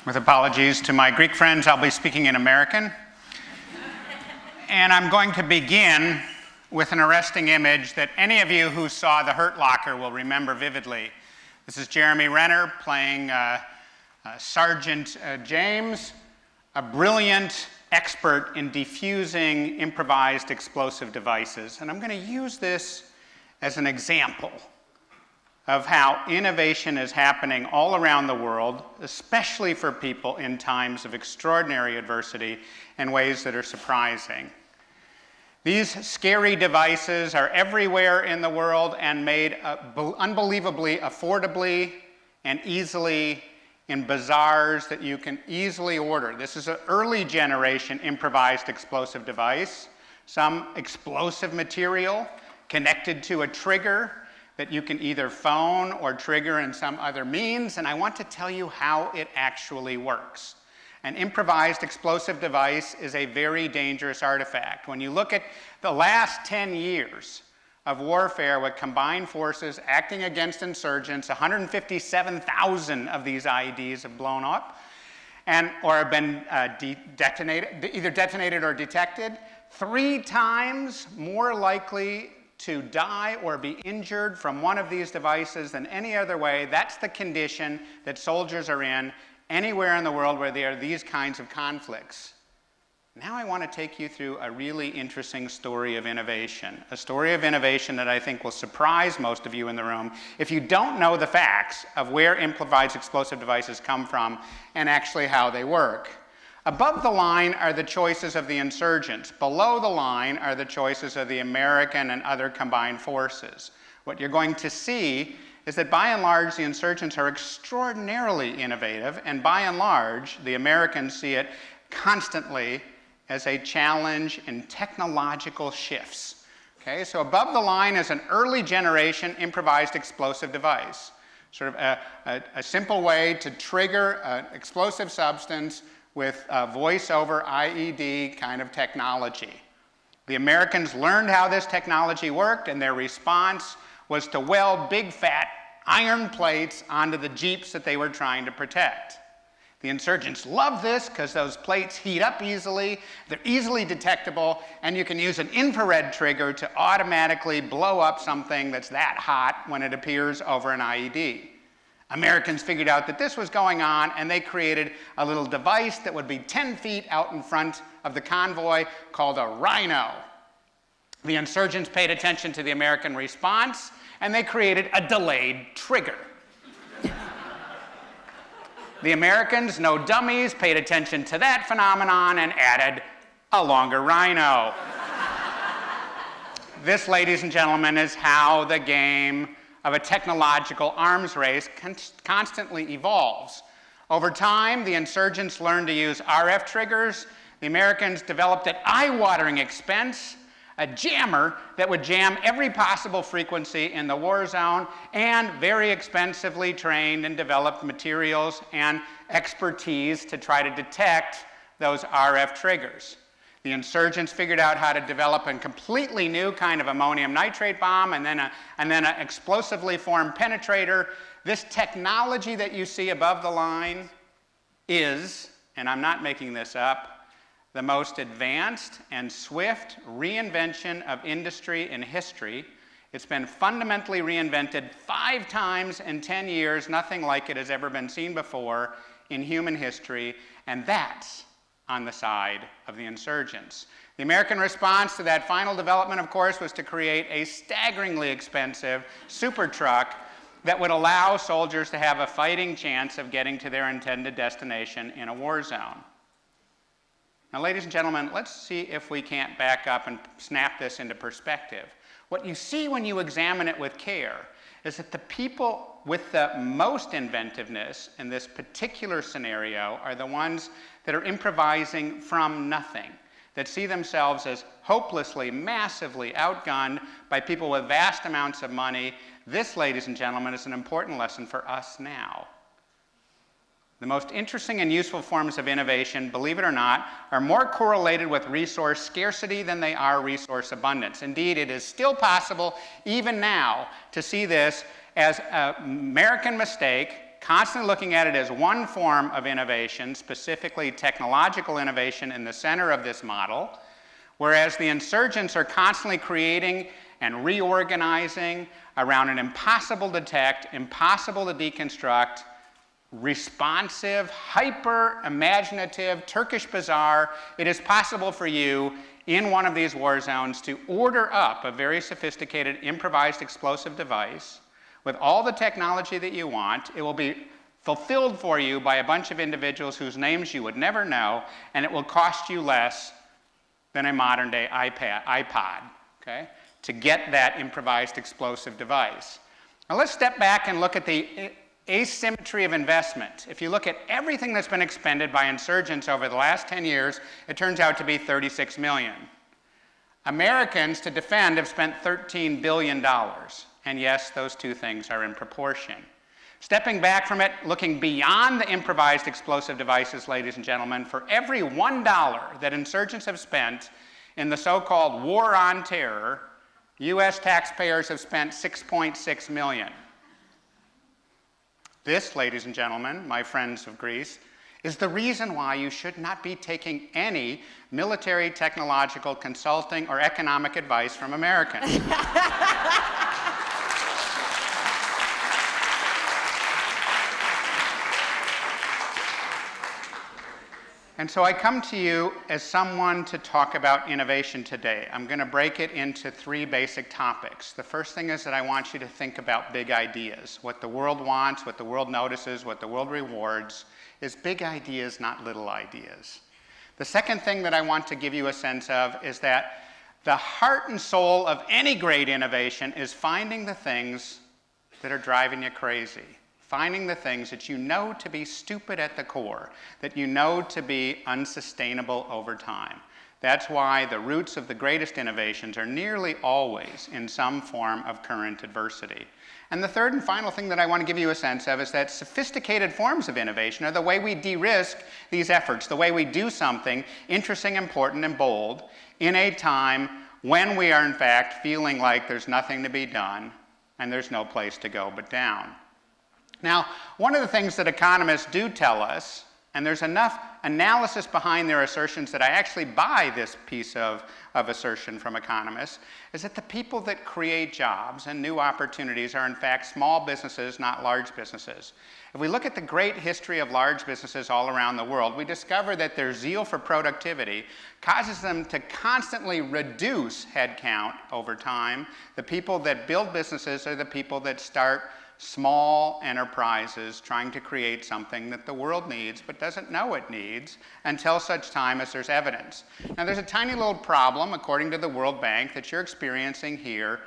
With apologies to my Greek friends, I'll be speaking in American. And I'm going to begin with an arresting image that any of you who saw The Hurt Locker will remember vividly. This is Jeremy Renner playing Sergeant James, a brilliant expert in defusing improvised explosive devices. And I'm going to use this as an example of how innovation is happening all around the world, especially for people in times of extraordinary adversity in ways that are surprising. These scary devices are everywhere in the world and made unbelievably affordably and easily in bazaars that you can easily order. This is an early generation improvised explosive device, some explosive material connected to a trigger that you can either phone or trigger in some other means, and I want to tell you how it actually works. An improvised explosive device is a very dangerous artifact. When you look at the last 10 years of warfare with combined forces acting against insurgents, 157,000 of these IEDs have blown up or have been either detonated or detected, 3 times more likely to die or be injured from one of these devices than any other way. That's the condition that soldiers are in anywhere in the world where there are these kinds of conflicts. Now I want to take you through a really interesting story of innovation, a story of innovation that I think will surprise most of you in the room if you don't know the facts of where improvised explosive devices come from and actually how they work. Above the line are the choices of the insurgents. Below the line are the choices of the American and other combined forces. What you're going to see is that by and large, the insurgents are extraordinarily innovative, and by and large, the Americans see it constantly as a challenge in technological shifts. Okay, so above the line is an early generation improvised explosive device, sort of a simple way to trigger an explosive substance with voice over IED kind of technology. The Americans learned how this technology worked, and their response was to weld big fat iron plates onto the jeeps that they were trying to protect. The insurgents love this because those plates heat up easily, they're easily detectable, and you can use an infrared trigger to automatically blow up something that's that hot when it appears over an IED. Americans figured out that this was going on, and they created a little device that would be 10 feet out in front of the convoy called a rhino. The insurgents paid attention to the American response, and they created a delayed trigger. The Americans, no dummies, paid attention to that phenomenon and added a longer rhino. This, ladies and gentlemen, is how the game of a technological arms race constantly evolves. Over time, the insurgents learned to use RF triggers. The Americans developed at eye-watering expense a jammer that would jam every possible frequency in the war zone, and very expensively trained and developed materials and expertise to try to detect those RF triggers. The insurgents figured out how to develop a completely new kind of ammonium nitrate bomb and then an explosively formed penetrator. This technology that you see above the line is, and I'm not making this up, the most advanced and swift reinvention of industry in history. It's been fundamentally reinvented 5 times in 10 years. Nothing like it has ever been seen before in human history, and that's on the side of the insurgents. The American response to that final development, of course, was to create a staggeringly expensive super truck that would allow soldiers to have a fighting chance of getting to their intended destination in a war zone. Now, ladies and gentlemen, let's see if we can't back up and snap this into perspective. What you see when you examine it with care is that the people with the most inventiveness in this particular scenario are the ones that are improvising from nothing, that see themselves as hopelessly, massively outgunned by people with vast amounts of money. This, ladies and gentlemen, is an important lesson for us now. The most interesting and useful forms of innovation, believe it or not, are more correlated with resource scarcity than they are resource abundance. Indeed, it is still possible, even now, to see this as an American mistake constantly looking at it as one form of innovation, specifically technological innovation in the center of this model, whereas the insurgents are constantly creating and reorganizing around an impossible to detect, impossible to deconstruct, responsive, hyper-imaginative, Turkish bazaar. It is possible for you in one of these war zones to order up a very sophisticated improvised explosive device with all the technology that you want. It will be fulfilled for you by a bunch of individuals whose names you would never know, and it will cost you less than a modern-day iPod, okay, to get that improvised explosive device. Now let's step back and look at the asymmetry of investment. If you look at everything that's been expended by insurgents over the last 10 years, it turns out to be $36 million. Americans to defend have spent $13 billion. And yes, those two things are in proportion. Stepping back from it, looking beyond the improvised explosive devices, ladies and gentlemen, for every $1 that insurgents have spent in the so-called war on terror, US taxpayers have spent $6.6 million. This, ladies and gentlemen, my friends of Greece, is the reason why you should not be taking any military, technological, consulting, or economic advice from Americans. And so I come to you as someone to talk about innovation today. I'm going to break it into three basic topics. The first thing is that I want you to think about big ideas. What the world wants, what the world notices, what the world rewards is big ideas, not little ideas. The second thing that I want to give you a sense of is that the heart and soul of any great innovation is finding the things that are driving you crazy. Finding the things that you know to be stupid at the core, that you know to be unsustainable over time. That's why the roots of the greatest innovations are nearly always in some form of current adversity. And the third and final thing that I want to give you a sense of is that sophisticated forms of innovation are the way we de-risk these efforts, the way we do something interesting, important, and bold in a time when we are in fact feeling like there's nothing to be done and there's no place to go but down. Now, one of the things that economists do tell us, and there's enough analysis behind their assertions that I actually buy this piece of assertion from economists, is that the people that create jobs and new opportunities are in fact small businesses, not large businesses. If we look at the great history of large businesses all around the world, we discover that their zeal for productivity causes them to constantly reduce headcount over time. The people that build businesses are the people that start small enterprises trying to create something that the world needs but doesn't know it needs until such time as there's evidence. Now there's a tiny little problem, according to the World Bank, that you're experiencing here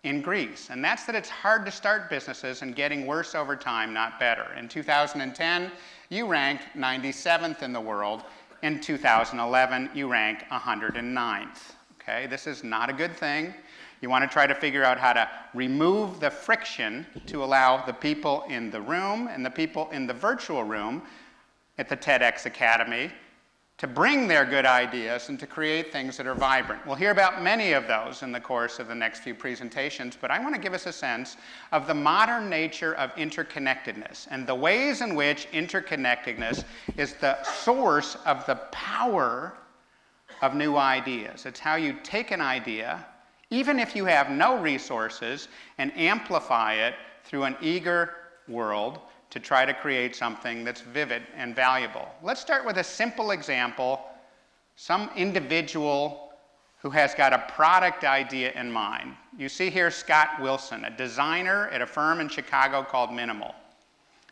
in Greece, and that's that it's hard to start businesses and getting worse over time, not better. In 2010, you ranked 97th in the world. In 2011, you ranked 109th. Okay, this is not a good thing. You want to try to figure out how to remove the friction to allow the people in the room and the people in the virtual room at the TEDxAcademy to bring their good ideas and to create things that are vibrant. We'll hear about many of those in the course of the next few presentations, but I want to give us a sense of the modern nature of interconnectedness and the ways in which interconnectedness is the source of the power of new ideas. It's how you take an idea, even if you have no resources, and amplify it through an eager world to try to create something that's vivid and valuable. Let's start with a simple example. Some individual who has got a product idea in mind. You see here Scott Wilson, a designer at a firm in Chicago called Minimal.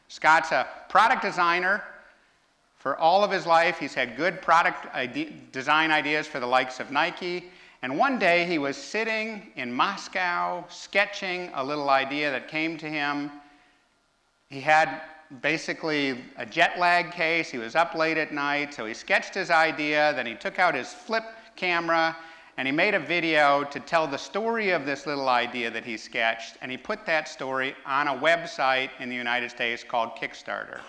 Scott's a product designer. For all of his life, he's had good product design ideas for the likes of Nike. And one day he was sitting in Moscow sketching a little idea that came to him. He had basically a jet lag case. He was up late at night, so he sketched his idea. Then he took out his flip camera and he made a video to tell the story of this little idea that he sketched. And he put that story on a website in the United States called Kickstarter.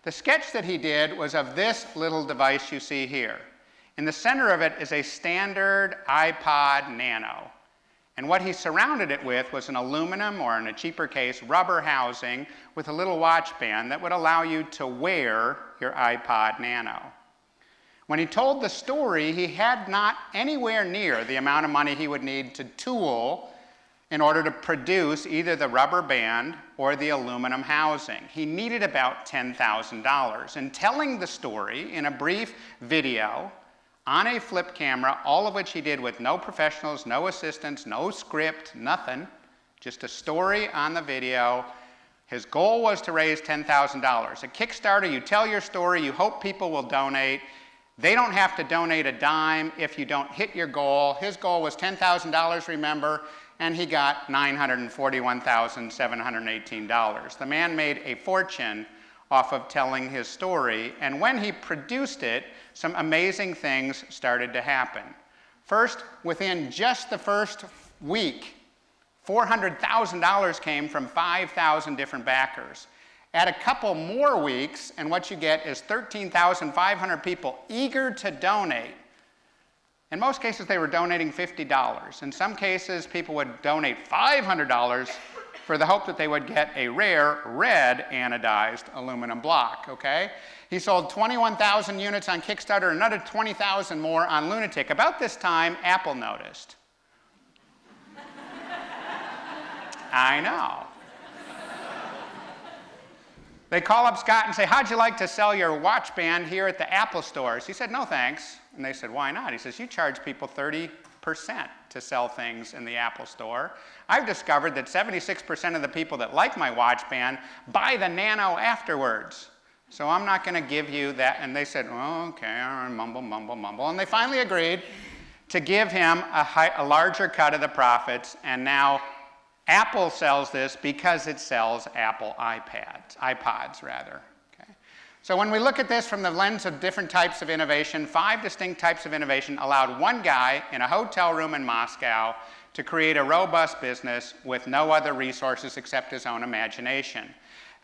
The sketch that he did was of this little device you see here. In the center of it is a standard iPod Nano. And what he surrounded it with was an aluminum, or in a cheaper case, rubber housing with a little watch band that would allow you to wear your iPod Nano. When he told the story, he had not anywhere near the amount of money he would need to tool in order to produce either the rubber band or the aluminum housing. He needed about $10,000. And telling the story in a brief video on a flip camera, all of which he did with no professionals, no assistants, no script, nothing, just a story on the video. His goal was to raise $10,000. At Kickstarter, you tell your story, you hope people will donate. They don't have to donate a dime if you don't hit your goal. His goal was $10,000, remember, and he got $941,718. The man made a fortune off of telling his story, and when he produced it, some amazing things started to happen. First, within just the first week, $400,000 came from 5,000 different backers. Add a couple more weeks, and what you get is 13,500 people eager to donate. In most cases, they were donating $50. In some cases, people would donate $500 for the hope that they would get a rare red anodized aluminum block, okay? He sold 21,000 units on Kickstarter, another 20,000 more on Lunatic. About this time, Apple noticed. I know. They call up Scott and say, how'd you like to sell your watch band here at the Apple stores? He said, no thanks. And they said, why not? He says, you charge people 30% to sell things in the Apple store. I've discovered that 76% of the people that like my watch band buy the Nano afterwards. So I'm not going to give you that. And they said, oh, okay, all right, mumble, mumble, mumble. And they finally agreed to give him a larger cut of the profits. And now Apple sells this because it sells Apple iPods rather. Okay? So when we look at this from the lens of different types of innovation, 5 distinct types of innovation allowed one guy in a hotel room in Moscow to create a robust business with no other resources except his own imagination.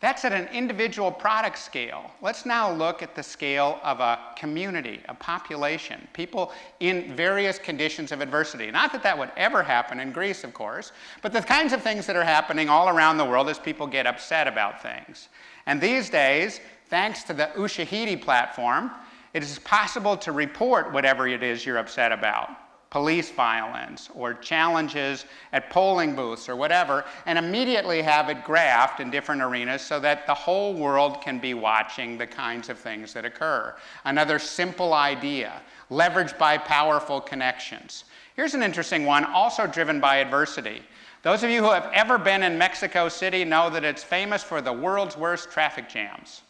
That's at an individual product scale. Let's now look at the scale of a community, a population, people in various conditions of adversity. Not that that would ever happen in Greece, of course, but the kinds of things that are happening all around the world as people get upset about things. And these days, thanks to the Ushahidi platform, it is possible to report whatever it is you're upset about. Police violence, or challenges at polling booths, or whatever, and immediately have it graphed in different arenas so that the whole world can be watching the kinds of things that occur. Another simple idea, leveraged by powerful connections. Here's an interesting one, also driven by adversity. Those of you who have ever been in Mexico City know that it's famous for the world's worst traffic jams.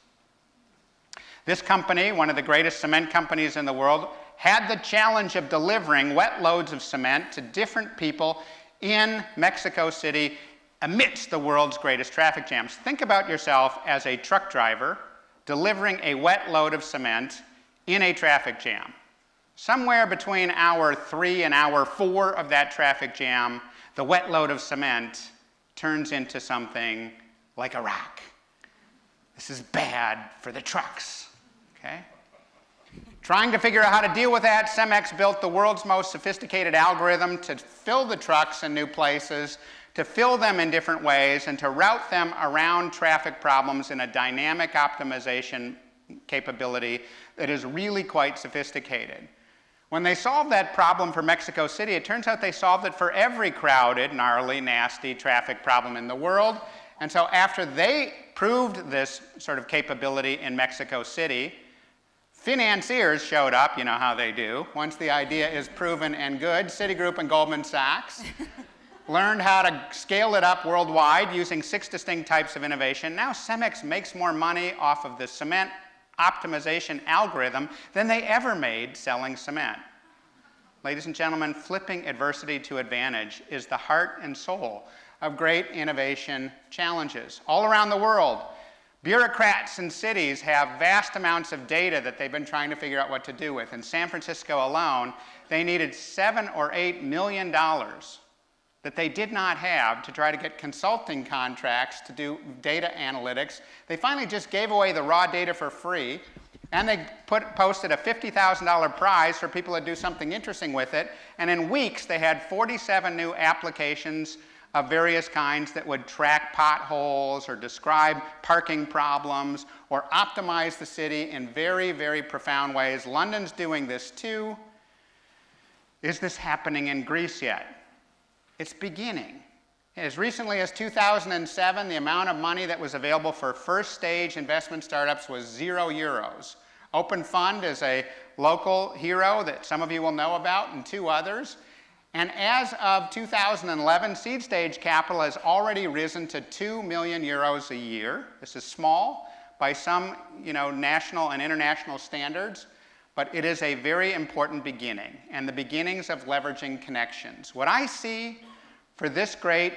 This company, one of the greatest cement companies in the world, had the challenge of delivering wet loads of cement to different people in Mexico City amidst the world's greatest traffic jams. Think about yourself as a truck driver delivering a wet load of cement in a traffic jam. Somewhere between hour 3 and hour 4 of that traffic jam, the wet load of cement turns into something like a rock. This is bad for the trucks, okay? Trying to figure out how to deal with that, Cemex built the world's most sophisticated algorithm to fill the trucks in new places, to fill them in different ways, and to route them around traffic problems in a dynamic optimization capability that is really quite sophisticated. When they solved that problem for Mexico City, it turns out they solved it for every crowded, gnarly, nasty traffic problem in the world. And so after they proved this sort of capability in Mexico City, financiers showed up, you know how they do. Once the idea is proven and good, Citigroup and Goldman Sachs learned how to scale it up worldwide using 6 distinct types of innovation. Now Cemex makes more money off of the cement optimization algorithm than they ever made selling cement. Ladies and gentlemen, flipping adversity to advantage is the heart and soul of great innovation challenges all around the world. Bureaucrats in cities have vast amounts of data that they've been trying to figure out what to do with. In San Francisco alone, they needed $7 or $8 million that they did not have to try to get consulting contracts to do data analytics. They finally just gave away the raw data for free And they posted a $50,000 prize for people to do something interesting with it. And in weeks, they had 47 new applications of various kinds that would track potholes or describe parking problems or optimize the city in very, very profound ways. London's doing this too. Is this happening in Greece yet? It's beginning. As recently as 2007, the amount of money that was available for first stage investment startups was €0. Open Fund is a local hero that some of you will know about, and two others. And as of 2011, seed stage capital has already risen to €2 million a year. This is small by some national and international standards, but it is a very important beginning, and the beginnings of leveraging connections. What I see for this great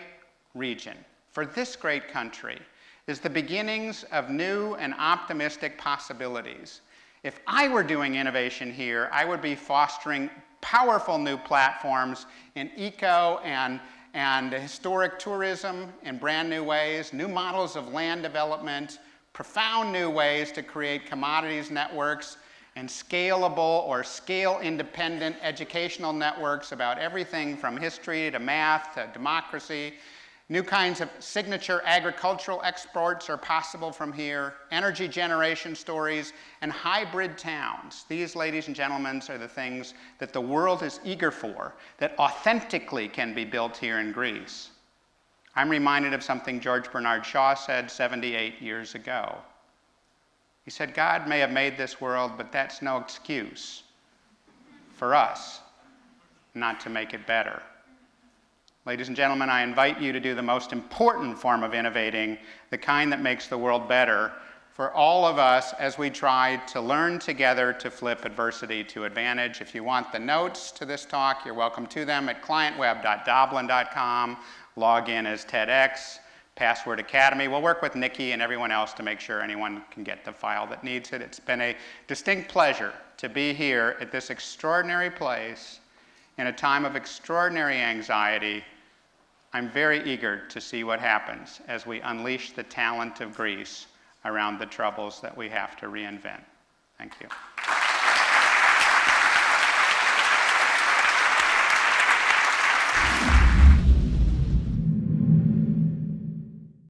region, for this great country, is the beginnings of new and optimistic possibilities. If I were doing innovation here, I would be fostering powerful new platforms in eco and historic tourism in brand new ways, new models of land development, profound new ways to create commodities networks, and scalable or scale-independent educational networks about everything from history to math to democracy. New kinds of signature agricultural exports are possible from here, energy generation stories, and hybrid towns. These, ladies and gentlemen, are the things that the world is eager for, that authentically can be built here in Greece. I'm reminded of something George Bernard Shaw said 78 years ago. He said, God may have made this world, but that's no excuse for us not to make it better. Ladies and gentlemen, I invite you to do the most important form of innovating, the kind that makes the world better for all of us as we try to learn together to flip adversity to advantage. If you want the notes to this talk, you're welcome to them at clientweb.doblin.com. Log in as TEDx, password Academy. We'll work with Nikki and everyone else to make sure anyone can get the file that needs it. It's been a distinct pleasure to be here at this extraordinary place in a time of extraordinary anxiety. I'm very eager to see what happens as we unleash the talent of Greece around the troubles that we have to reinvent. Thank you.